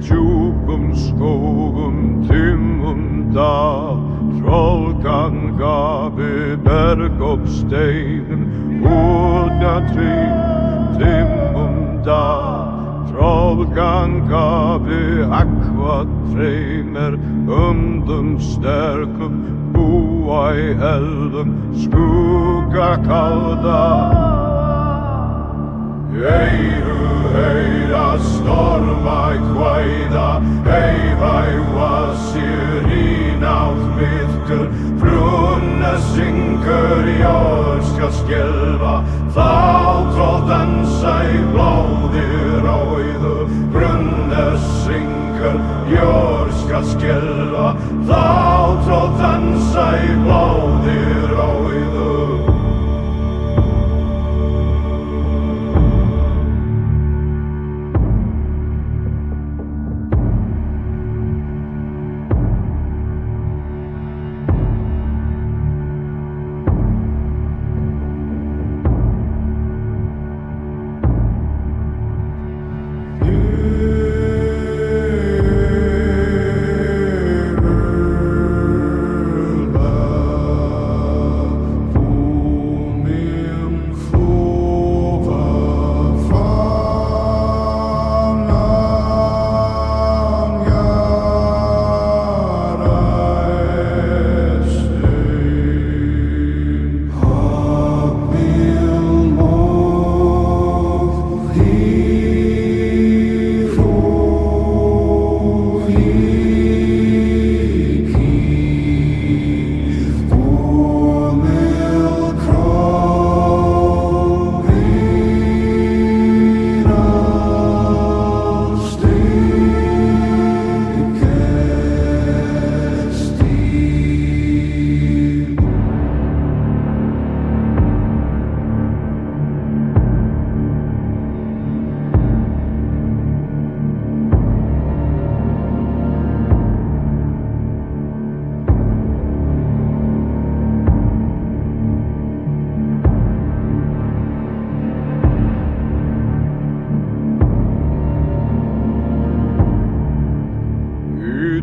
djúpum skógum, dimmum dal, trollganga við berg og steinum, útnatrí, dimmum dal, trollganga við akvatreymir, sterkum, búa í eldum, skuggakalda. Eyru heyra storma í kvæða, eyvæfa sér í nátt myrkur, brunna syngur, jörð skal skelfa, þá troll dansa í blóði rauðu, brunna syngur, jörð skal skelfa, þá troll dansa í blóði rauðu.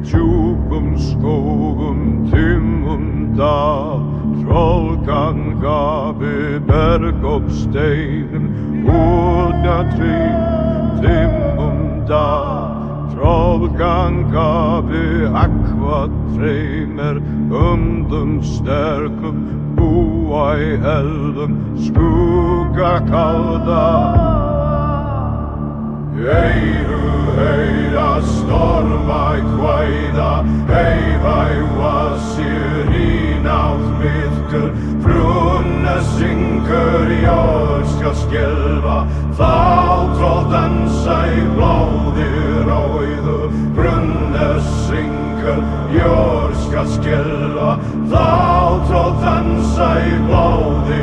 Djúpum skógum, dimmum dal, trollganga við berg og steinum, útnatrí, dimmum dal, trollganga við akvatreymir, sterkum, búa í eldum, skuggakalda. Eyru heyra storma í kvæða, eyvæfa sér í nátt myrkur, brunna syngur, jörð skal skelfa, þá troll dansa í blóði rauðu, brunna syngur, jörð skal skelfa, þá troll dansa í blóði